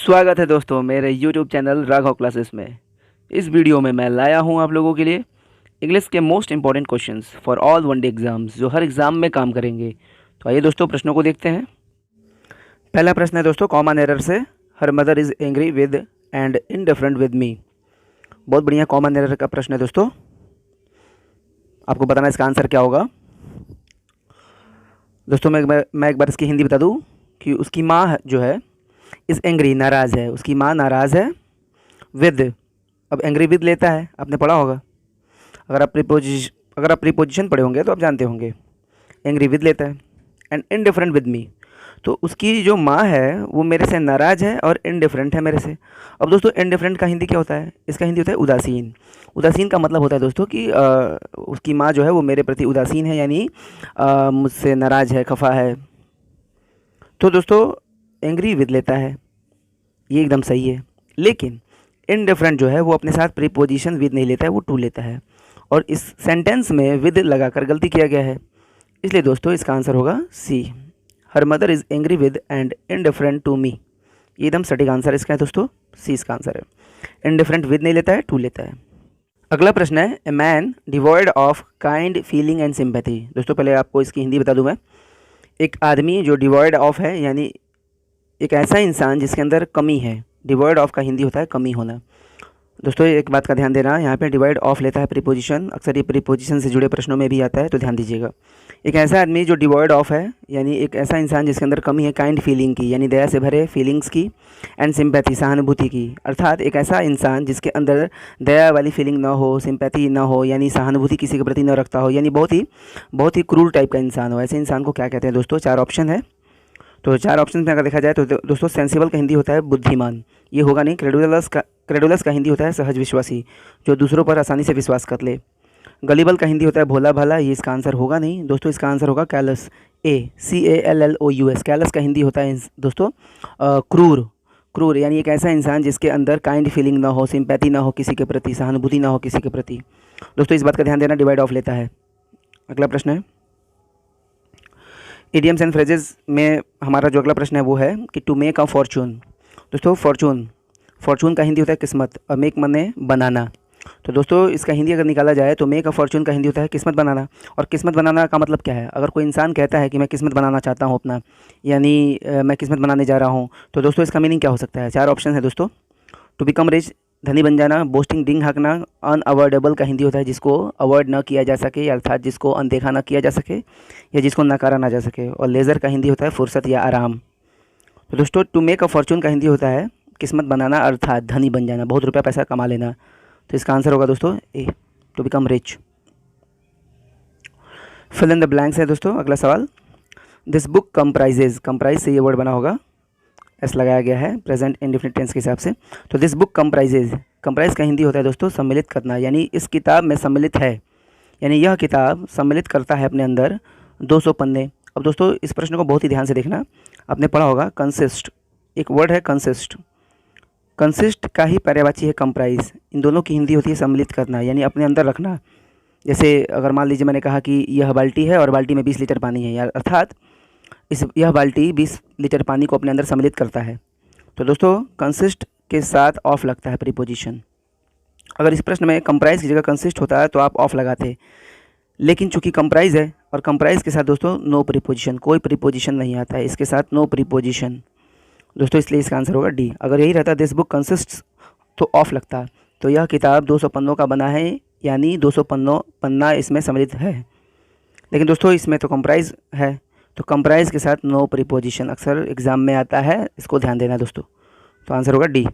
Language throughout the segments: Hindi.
स्वागत है दोस्तों मेरे YouTube चैनल राघव क्लासेस में। इस वीडियो में मैं लाया हूं आप लोगों के लिए इंग्लिश के most important questions for all one day exams जो हर एग्ज़ाम में काम करेंगे। तो आइए दोस्तों प्रश्नों को देखते हैं। पहला प्रश्न है दोस्तों, कॉमन एरर से हर mother is angry with and indifferent with me. बहुत बढ़िया कॉमन एरर का प्रश्न है दोस्तों, आपको बताना इसका आंसर क्या होगा। दोस्तों मैं एक बार इसकी हिंदी बता दूँ कि उसकी माँ जो है इस एंग्री नाराज़ है, उसकी माँ नाराज़ है विद, अब एंग्री विद लेता है, आपने पढ़ा होगा। अगर आप प्रीपोजिशन पढ़े होंगे तो आप जानते होंगे एंग्री विद लेता है। एंड इनडिफरेंट विद मी, तो उसकी जो माँ है वो मेरे से नाराज़ है और इनडिफरेंट है मेरे से। अब दोस्तों इनडिफरेंट का हिंदी क्या होता है? इसका हिंदी होता है उदासीन। उदासीन का मतलब होता है दोस्तों कि उसकी माँ जो है वो मेरे प्रति उदासीन है, यानी मुझसे नाराज़ है, खफा है। तो दोस्तों एंग्री विद लेता है, ये एकदम सही है। लेकिन इनडिफरेंट जो है वो अपने साथ प्रीपोजिशन विद नहीं लेता है, वो टू लेता है। और इस सेंटेंस में विद लगाकर गलती किया गया है, इसलिए दोस्तों इसका आंसर होगा C, her mother is angry with and indifferent to me. ये एकदम सटीक आंसर इसका है दोस्तों, सी इसका आंसर है। इनडिफरेंट विद नहीं लेता है, टू लेता है। अगला प्रश्न है, a man devoid of kind feeling and sympathy. दोस्तों पहले आपको इसकी हिंदी बता दूं मैं। एक आदमी जो डिवॉइड ऑफ है, यानी एक ऐसा इंसान जिसके अंदर कमी है। डिवॉइड ऑफ का हिंदी होता है कमी होना। दोस्तों एक बात का ध्यान देना, यहाँ पे डिवाइड ऑफ लेता है प्रीपोजिशन, अक्सर ये प्रीपोजिशन से जुड़े प्रश्नों में भी आता है, तो ध्यान दीजिएगा। एक ऐसा आदमी जो डिवॉइड ऑफ है, यानी एक ऐसा इंसान जिसके अंदर कमी है काइंड फीलिंग की, यानी दया से भरे फीलिंग्स की, एंड सिंपैथी सहानुभूति की। अर्थात एक ऐसा इंसान जिसके अंदर दया वाली फीलिंग ना हो, सिंपैथी ना हो, यानी सहानुभूति किसी के प्रति न रखता हो, यानी बहुत ही क्रूर टाइप का इंसान हो। ऐसे इंसान को क्या कहते हैं दोस्तों? चार ऑप्शन है। तो चार ऑप्शन में अगर देखा जाए तो दोस्तों सेंसिबल का हिंदी होता है बुद्धिमान, ये होगा नहीं। क्रेडुलस का हिंदी होता है सहज विश्वासी, जो दूसरों पर आसानी से विश्वास कर ले। गलीबल का हिंदी होता है भोला भाला, ये इसका आंसर होगा नहीं दोस्तों, इसका आंसर होगा कैलस, CALLOUS। कैलस का हिंदी होता है दोस्तों क्रूर, यानी एक ऐसा इंसान जिसके अंदर काइंड फीलिंग ना हो, सिंपैथी ना हो किसी के प्रति, सहानुभूति ना हो किसी के प्रति। दोस्तों इस बात का ध्यान देना, डिवाइड ऑफ लेता है। अगला प्रश्न है, इडियम्स एंड फ्रेजेस में हमारा जो अगला प्रश्न है वो है कि टू मेक अ फॉर्चून। दोस्तों फॉर्चून का हिंदी होता है किस्मत, और मेक मने बनाना। तो दोस्तों इसका हिंदी अगर निकाला जाए तो मेक अ फॉर्चून का हिंदी होता है किस्मत बनाना। और किस्मत बनाना का मतलब क्या है? अगर कोई इंसान कहता है कि मैं किस्मत बनाना चाहता हूँ अपना, यानी मैं किस्मत बनाने जा रहा हूँ, तो दोस्तों इसका मीनिंग क्या हो सकता है? चार ऑप्शन है दोस्तों। टू बिकम रिच, धनी बन जाना, बोस्टिंग डिंग हाँकना। अनअवॉइडेबल का हिंदी होता है जिसको अवॉइड ना किया जा सके, अर्थात जिसको अनदेखा ना किया जा सके या जिसको नकारा ना जा सके। और लेज़र का हिंदी होता है फुर्सत या आराम। तो दोस्तों टू मेक अ फॉर्चून का हिंदी होता है किस्मत बनाना, अर्थात धनी बन जाना, बहुत रुपया पैसा कमा लेना। तो इसका आंसर होगा दोस्तों A, to become rich. Fill in the blanks है दोस्तों अगला सवाल। दिस बुक कंप्राइजेज, कंप्राइज से ये वर्ड बना होगा, एस लगाया गया है प्रेजेंट इंडेफिनिट टेंस के हिसाब से। तो दिस बुक कंप्राइजेज, कंप्राइज का हिंदी होता है दोस्तों सम्मिलित करना, यानी इस किताब में सम्मिलित है, यानी यह किताब सम्मिलित करता है अपने अंदर 200 पन्ने। अब दोस्तों इस प्रश्न को बहुत ही ध्यान से देखना, आपने पढ़ा होगा कंसिस्ट, एक वर्ड है कंसिस्ट का ही पर्यायवाची है कंप्राइज। इन दोनों की हिंदी होती है सम्मिलित करना, यानी अपने अंदर रखना। जैसे अगर मान लीजिए मैंने कहा कि यह बाल्टी है और बाल्टी में 20 लीटर पानी है, यार अर्थात यह बाल्टी 20 लीटर पानी को अपने अंदर सम्मिलित करता है। तो दोस्तों कंसिस्ट के साथ ऑफ लगता है प्रीपोजिशन। अगर इस प्रश्न में कंप्राइज की जगह कंसिस्ट होता है तो आप ऑफ लगाते, लेकिन चूंकि कंप्राइज है और कंप्राइज के साथ दोस्तों नो प्रीपोजिशन, कोई प्रीपोजिशन नहीं आता है इसके साथ, नो प्रीपोजिशन दोस्तों, इसलिए इसका आंसर होगा डी। अगर यही रहता दिस बुक कंसिस्ट्स तो ऑफ लगता, तो यह किताब 200 पन्नों का बना है, यानी 200 पन्ना इसमें सम्मिलित है। लेकिन दोस्तों इसमें तो कंप्राइज है, तो कंप्राइज के साथ नो प्रीपोजिशन अक्सर एग्जाम में आता है, इसको ध्यान देना दोस्तों। तो आंसर होगा डी।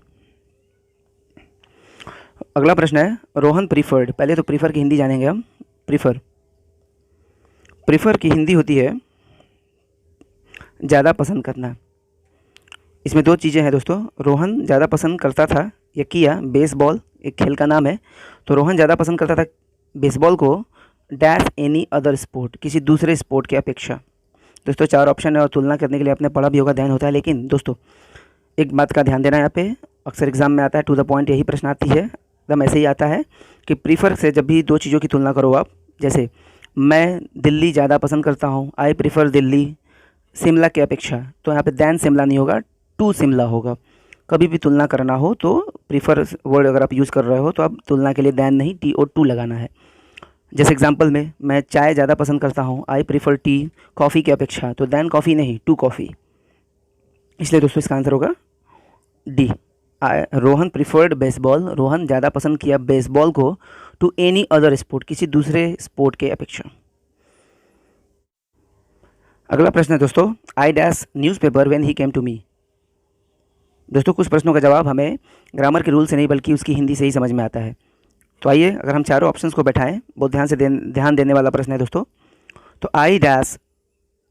अगला प्रश्न है, रोहन प्रीफर्ड। पहले तो प्रीफर की हिंदी जानेंगे हम। प्रीफर की हिंदी होती है ज़्यादा पसंद करना। इसमें दो चीज़ें हैं दोस्तों, रोहन ज़्यादा पसंद करता था या किया, बेसबॉल एक खेल का नाम है, तो रोहन ज़्यादा पसंद करता था बेसबॉल को डैश एनी अदर स्पोर्ट, किसी दूसरे स्पोर्ट की अपेक्षा। दोस्तों चार ऑप्शन है और तुलना करने के लिए आपने पढ़ा भी होगा, ध्यान होता है। लेकिन दोस्तों एक बात का ध्यान देना, यहाँ पे अक्सर एग्जाम में आता है, टू द पॉइंट यही प्रश्न आती है, एकदम ऐसे ही आता है कि प्रीफर से जब भी दो चीज़ों की तुलना करो आप, जैसे मैं दिल्ली ज़्यादा पसंद करता हूँ, आई प्रीफर दिल्ली शिमला की अपेक्षा, तो यहाँ पे दैन शिमला नहीं होगा, टू शिमला होगा। कभी भी तुलना करना हो तो प्रीफर वर्ड अगर आप यूज़ कर रहे हो तो आप तुलना के लिए दैन नहीं टी और टू लगाना है। जैसे एग्जांपल में मैं चाय ज़्यादा पसंद करता हूँ, आई प्रीफर टी कॉफ़ी की अपेक्षा, तो दैन कॉफ़ी नहीं, टू कॉफ़ी। इसलिए दोस्तों इसका आंसर होगा D. Rohan preferred baseball, Rohan ज़्यादा पसंद किया बेसबॉल को टू एनी अदर स्पोर्ट, किसी दूसरे स्पोर्ट के अपेक्षा। अगला प्रश्न है दोस्तों, I dash newspaper when he came to me. दोस्तों कुछ प्रश्नों का जवाब हमें ग्रामर के रूल से नहीं बल्कि उसकी हिंदी से ही समझ में आता है। तो आइए अगर हम चारों ऑप्शंस को बैठाएं, बहुत ध्यान देने वाला प्रश्न है दोस्तों। तो I dash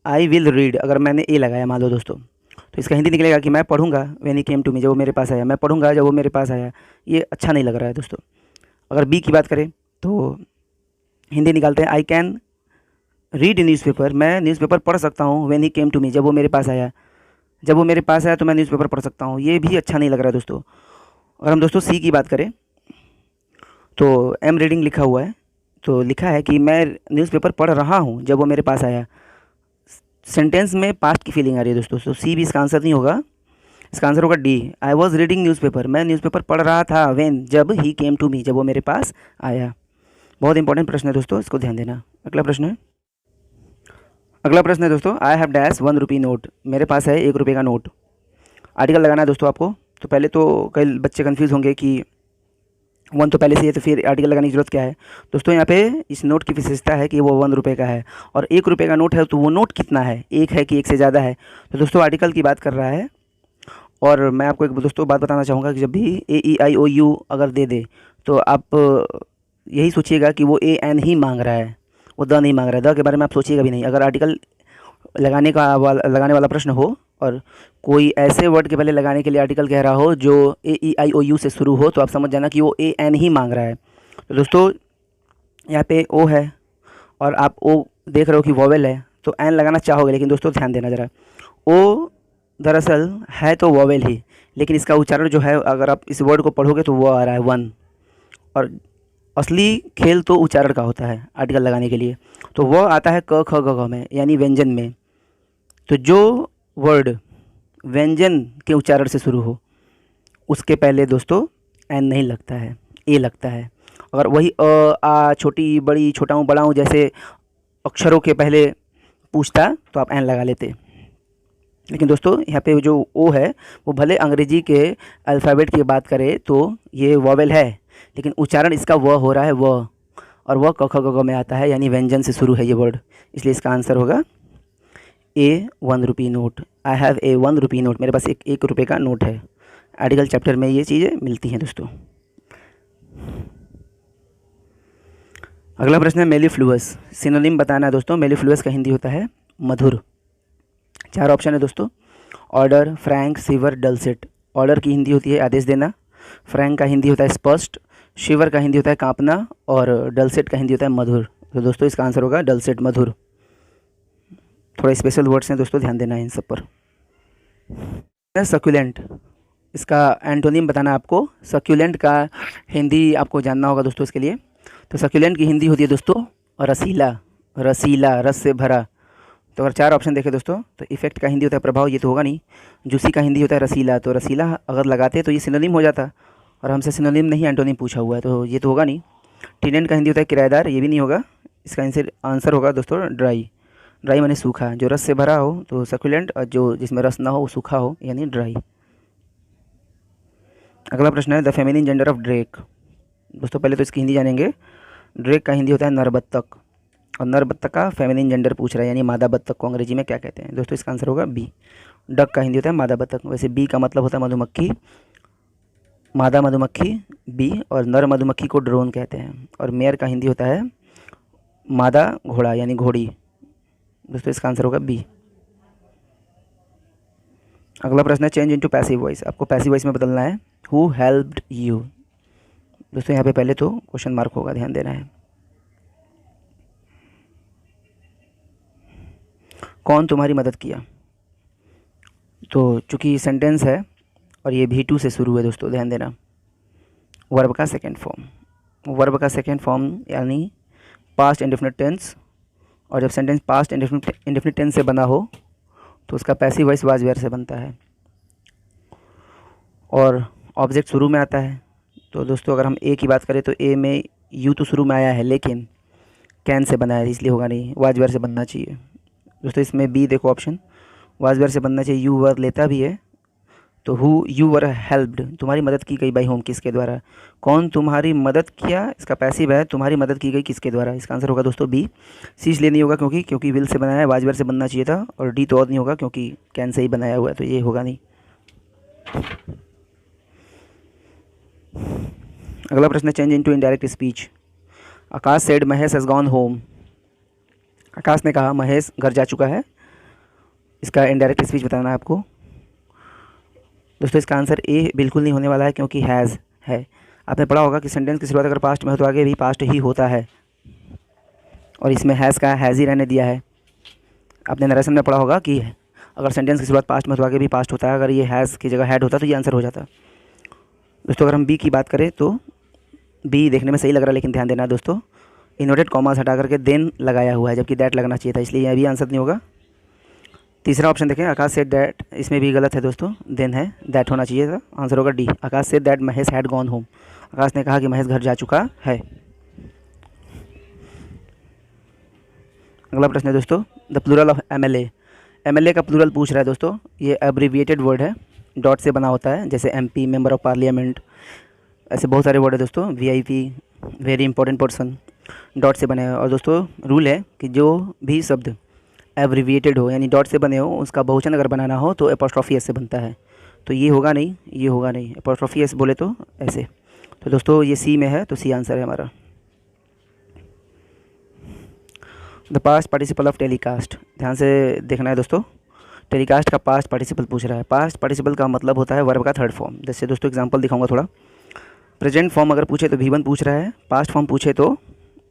I will read, अगर मैंने ए लगाया मान लो दोस्तों, तो इसका हिंदी निकलेगा कि मैं पढ़ूंगा व्हेन ही केम टू मी, जब वो मेरे पास आया, मैं पढ़ूंगा जब वो मेरे पास आया। ये अच्छा नहीं लग रहा है दोस्तों। अगर बी की बात करें तो हिंदी निकालते हैं, आई कैन रीड न्यूज़पेपर, मैं न्यूज़पेपर पढ़ सकता हूँ व्हेन ही केम टू मी, जब वो मेरे पास आया, जब वो मेरे पास आया तो मैं न्यूज़पेपर पढ़ सकता हूँ। ये भी अच्छा नहीं लग रहा है दोस्तों। अगर हम दोस्तों सी की बात करें तो एम रीडिंग लिखा हुआ है, तो लिखा है कि मैं न्यूज़पेपर पढ़ रहा हूँ जब वो मेरे पास आया। सेंटेंस में पास्ट की फीलिंग आ रही है दोस्तों, तो सी भी इसका आंसर नहीं होगा। इसका आंसर होगा D, I was reading newspaper, मैं न्यूज़पेपर पढ़ रहा था व्हेन, जब ही केम टू मी, जब वो मेरे पास आया। बहुत इंपॉर्टेंट प्रश्न है दोस्तों, इसको ध्यान देना। अगला प्रश्न है दोस्तों, I have dash 1 rupee note, मेरे पास है 1 रुपये का नोट। आर्टिकल लगाना है दोस्तों आपको। तो पहले तो कई बच्चे कन्फ्यूज़ होंगे कि 1 तो पहले से है तो फिर आर्टिकल लगाने की ज़रूरत क्या है। दोस्तों यहाँ पे इस नोट की विशेषता है कि वो 1 रुपये का है और 1 रुपये का नोट है, तो वो नोट कितना है, एक है कि एक से ज़्यादा है। तो दोस्तों आर्टिकल की बात कर रहा है। और मैं आपको एक दोस्तों बात बताना चाहूँगा कि जब भी AEIOU अगर दे दे तो आप यही सोचिएगा कि वो AN ही मांग रहा है, वो द नहीं मांग रहा है। द के बारे में आप सोचिएगा भी नहीं। अगर आर्टिकल लगाने वाला प्रश्न हो और कोई ऐसे वर्ड के पहले लगाने के लिए आर्टिकल कह रहा हो जो AEIOU से शुरू हो, तो आप समझ जाना कि वो AN ही मांग रहा है। तो दोस्तों यहाँ पे O है और आप O देख रहे हो कि वॉवेल है, तो एन लगाना चाहोगे, लेकिन दोस्तों ध्यान देना ज़रा, O दरअसल है तो वॉवेल ही, लेकिन इसका उच्चारण जो है अगर आप इस वर्ड को पढ़ोगे तो वो आ रहा है 1। और असली खेल तो उच्चारण का होता है आर्टिकल लगाने के लिए। तो वह आता है क ख ग घ में, यानी व्यंजन में। तो जो वर्ड व्यंजन के उच्चारण से शुरू हो उसके पहले दोस्तों एन नहीं लगता है, ए लगता है। अगर वही आ, छोटी बड़ी, छोटा हूँ बड़ा हूँ जैसे अक्षरों के पहले पूछता तो आप एन लगा लेते। लेकिन दोस्तों यहाँ पे जो ओ है वो भले अंग्रेजी के अल्फ़ाबेट की बात करें तो ये वॉवेल है, लेकिन उच्चारण इसका व हो रहा है व, और वह क ख ग घ में आता है, यानी व्यंजन से शुरू है ये वर्ड। इसलिए इसका आंसर होगा ए 1 rupee note. I have a 1 rupee note, मेरे पास एक रुपये का नोट है। आर्टिकल चैप्टर में ये चीज़ें मिलती हैं दोस्तों। अगला प्रश्न है मेलिफ्लुअस, सिनोनिम बताना है दोस्तों। मेलिफ्लुअस का हिंदी होता है मधुर। 4 ऑप्शन है दोस्तों, ऑर्डर, फ्रैंक, सिवर, डलसेट। ऑर्डर की हिंदी होती है आदेश देना, फ्रैंक का हिंदी होता है स्पष्ट, शिवर का हिंदी होता है कांपना, और डलसेट का हिंदी होता है मधुर। तो दोस्तों इसका आंसर होगा डलसेट, मधुर। थोड़ा स्पेशल वर्ड्स हैं दोस्तों, ध्यान देना है इन सब पर। सक्यूलेंट, इसका एंटोनिम बताना है आपको। सक्यूलेंट का हिंदी आपको जानना होगा दोस्तों इसके लिए। तो सक्यूलेंट की हिंदी होती है दोस्तों रसीला, रसीला, रस से भरा। तो अगर 4 ऑप्शन देखें दोस्तों, तो इफेक्ट का हिंदी होता है प्रभाव, ये तो होगा नहीं। जूसी का हिंदी होता है रसीला, तो रसीला अगर लगाते तो ये सिनोनिम हो जाता, और हमसे सिनोनिम नहीं एंटोनिम पूछा हुआ है, तो ये तो होगा नहीं। टिनेंट का हिंदी होता है किराएदार, ये भी नहीं होगा। इसका आंसर होगा दोस्तों ड्राई। ड्राई माने सूखा, जो रस से भरा हो तो सकुलेंट, और जो जिसमें रस ना हो वो सूखा हो यानी ड्राई। अगला प्रश्न है the feminine gender of Drake. दोस्तों पहले तो इसकी हिंदी जानेंगे। ड्रेक का हिंदी होता है नरबत्तक, और नरबत्तक का फेमिनिन जेंडर पूछ रहा है, यानी मादा बत्तख को अंग्रेजी में क्या कहते हैं। दोस्तों इसका आंसर होगा बी। डक का हिंदी होता है मादा बत्तख, वैसे बी का मतलब होता है मधुमक्खी, मादा मधुमक्खी बी, और नर मधुमक्खी को ड्रोन कहते हैं। और मेयर का हिंदी होता है मादा घोड़ा यानी घोड़ी। दोस्तों इसका आंसर होगा बी। अगला प्रश्न है चेंज इनटू पैसिव वॉइस, आपको पैसिव वॉइस में बदलना है। Who helped you. दोस्तों यहाँ पे पहले तो क्वेश्चन मार्क होगा, ध्यान देना है। कौन तुम्हारी मदद किया। तो चूंकि सेंटेंस है और ये V2 से शुरू है दोस्तों, ध्यान देना। वर्ब का सेकेंड फॉर्म, वर्ब का सेकेंड फॉर्म यानी पास्ट इंडेफिनिट टेंस, और जब सेंटेंस पास्ट इंडेफिनिट टेंस से बना हो तो उसका पैसिव वॉइस वाज वेयर से बनता है। और ऑब्जेक्ट शुरू में आता है। तो दोस्तों अगर हम ए की बात करें तो ए में यू तो शुरू में आया है लेकिन कैन से बना है, इसलिए होगा नहीं, वाज वेयर से बनना चाहिए। दोस्तों इसमें बी देखो ऑप्शन, वाज वेयर से बनना चाहिए, यू वर लेता भी है। तो हु यू वर हेल्प्ड, तुम्हारी मदद की गई बाई होम, किसके द्वारा, कौन तुम्हारी मदद किया, इसका पैसिव है, तुम्हारी मदद की गई किसके द्वारा। इसका आंसर होगा दोस्तों बी। सी इसलिए नहीं होगा क्योंकि विल से बनाया है, वाज वेयर से बनना चाहिए था। और डी तो और नहीं होगा क्योंकि कैन से ही बनाया हुआ है, तो ये होगा नहीं। अगला प्रश्न है change into indirect speech. Akash said Mahesh has gone home. Akash ने कहा महेश घर जा चुका है। इसका इनडायरेक्ट स्पीच बताना है आपको। दोस्तों इसका आंसर ए बिल्कुल नहीं होने वाला है क्योंकि हैज़ है। आपने पढ़ा होगा कि सेंटेंस की शुरुआत अगर पास्ट में हो तो आगे भी पास्ट ही होता है, और इसमें हैज़ का हैज़ ही रहने दिया है। आपने नरेशन में पढ़ा होगा कि अगर सेंटेंस की शुरुआत पास्ट में हो तो आगे भी पास्ट होता है, अगर ये हैज़ की जगह हैड होता तो ये आंसर हो जाता। दोस्तों अगर हम बी की बात करें तो बी देखने में सही लग रहा है, लेकिन ध्यान देना दोस्तों इन्वर्टेड कॉमास हटा करके देन लगाया हुआ है, जबकि दैट लगना चाहिए था, इसलिए यह भी आंसर नहीं होगा। तीसरा ऑप्शन देखें, आकाश सेड दैट, इसमें भी गलत है दोस्तों, देन है, दैट होना चाहिए था। आंसर होगा D, Akash said that Mahesh had gone home. Akash ने कहा कि महेश घर जा चुका है। अगला प्रश्न है दोस्तों the plural of MLA. MLA का प्लूरल पूछ रहा है दोस्तों, ये एब्रीविएटेड वर्ड है, डॉट से बना होता है, जैसे एमपी, मेंबर ऑफ पार्लियामेंट, ऐसे बहुत सारे वर्ड है दोस्तों, VIP, very important person, dot से बने हैं। और दोस्तों रूल है कि जो भी शब्द एब्रीविएटेड हो यानी डॉट से बने हो, उसका बहुवचन अगर बनाना हो तो एपोस्ट्रॉफी एस से बनता है। तो ये होगा नहीं, ये होगा नहीं, एपोस्ट्रॉफी एस बोले तो ऐसे। तो दोस्तों ये सी में है, तो सी आंसर है हमारा। The past participle of telecast, ध्यान से देखना है दोस्तों, टेलीकास्ट का पास्ट पार्टिसिपल पूछ रहा है। पास्ट पार्टिसिपल का मतलब होता है वर्ब का थर्ड फॉर्म। जैसे दोस्तों एग्जांपल दिखाऊंगा थोड़ा। प्रेजेंट फॉर्म अगर पूछे तो V1 पूछ रहा है, पास्ट फॉर्म पूछे तो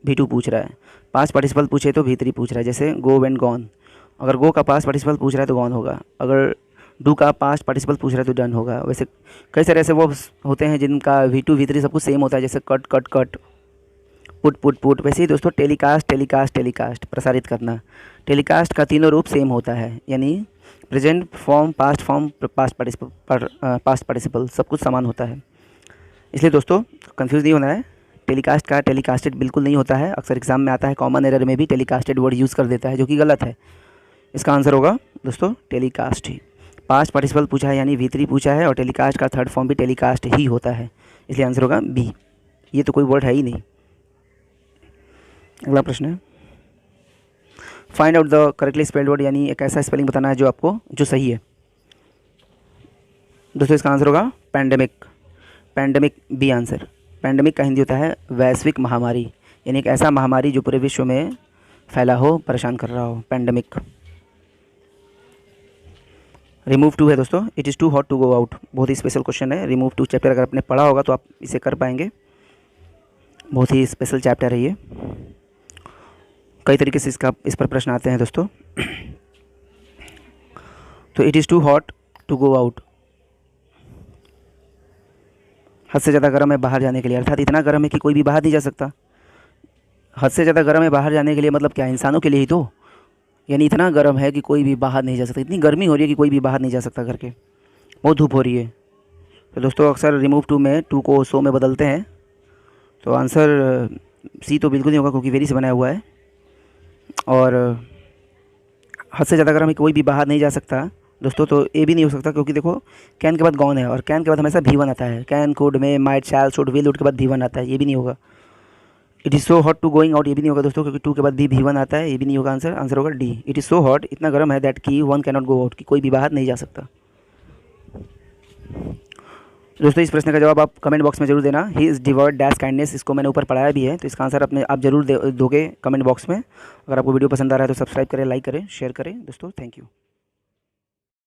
V2 पूछ रहा है, पास्ट पार्टिसिपल पूछे तो V3 पूछ रहा है। जैसे गो वेंट गॉन, अगर गो का पास्ट पार्टिसिपल पूछ रहा है तो गॉन होगा, अगर डू का पास्ट पार्टिसिपल पूछ रहा है तो डन होगा। वैसे कई सारे ऐसे वो होते हैं जिनका V2 V3 सब कुछ सेम होता है, जैसे cut cut cut, put put put. वैसे ही दोस्तों टेलीकास्ट टेलीकास्ट टेलीकास्ट, प्रसारित करना, टेलीकास्ट का तीनों रूप सेम होता है, यानी present form, past form, past participle सब कुछ समान होता है। इसलिए दोस्तों कंफ्यूज नहीं होना है, टेलीकास्ट का टेलीकास्टेड बिल्कुल नहीं होता है। अक्सर एग्जाम में आता है, कॉमन एरर में भी टेलीकास्टेड वर्ड यूज़ कर देता है, जो कि गलत है। इसका आंसर होगा दोस्तों टेलीकास्ट ही। पास्ट पार्टिसिपल पूछा है यानी V3 पूछा है, और टेलीकास्ट का थर्ड फॉर्म भी टेलीकास्ट ही होता है, इसलिए आंसर होगा बी। ये तो कोई वर्ड है ही नहीं। अगला प्रश्न है find out the correctly spelled word, यानी एक ऐसा स्पेलिंग बताना है जो आपको जो सही है। दोस्तों इसका आंसर होगा pandemic, pandemic B answer. Pandemic का हिंदी होता है वैश्विक महामारी, यानी एक ऐसा महामारी जो पूरे विश्व में फैला हो, परेशान कर रहा हो, पैंडेमिक। रिमूव टू है दोस्तों, it is too hot to go out, बहुत ही स्पेशल क्वेश्चन है। रिमूव टू चैप्टर अगर आपने पढ़ा होगा तो आप इसे कर पाएंगे, बहुत ही स्पेशल चैप्टर है ये। कई तरीके से इस पर प्रश्न आते हैं दोस्तों। तो it is too hot to go out, हद से ज़्यादा गर्म है बाहर जाने के लिए, अर्थात इतना गर्म है कि कोई भी बाहर नहीं जा सकता। हद से ज़्यादा गर्म है बाहर जाने के लिए मतलब क्या, इंसानों के लिए ही तो, यानी इतना गर्म है कि कोई भी बाहर नहीं जा सकता, इतनी गर्मी हो रही है कि कोई भी बाहर नहीं जा सकता घर के, बहुत धूप हो रही है। तो दोस्तों अक्सर रिमूव टू में टू को सो में बदलते हैं, तो आंसर सी तो बिल्कुल नहीं होगा क्योंकि वेरी से बनाया हुआ है। और हद से ज़्यादा गर्म है कोई भी बाहर नहीं जा सकता दोस्तों, तो ए भी नहीं हो सकता क्योंकि देखो कैन के बाद गॉन है, और कैन के बाद हमेशा V1 आता है। Can, could, may, might, shall, should, will, would के बाद V1 आता है, ये भी नहीं होगा। It is so hot to going out, ये भी नहीं होगा दोस्तों क्योंकि टू के बाद भी V1 आता है, ये भी नहीं होगा आंसर। आंसर होगा D, it is so hot, इतना गर्म है दैट की one can not go out, कि कोई भी बाहर नहीं जा सकता। दोस्तों इस प्रश्न का जवाब आप कमेंट बॉक्स में जरूर देना। ही इज़ डिवर्ड डैश काइंडनेस, इसको मैंने ऊपर पढ़ाया भी है, तो इसका आंसर आप जरूर दोगे कमेंट बॉक्स में। अगर आपको वीडियो पसंद आ रहा है तो सब्सक्राइब करें, लाइक करें, शेयर करें दोस्तों। Thank you.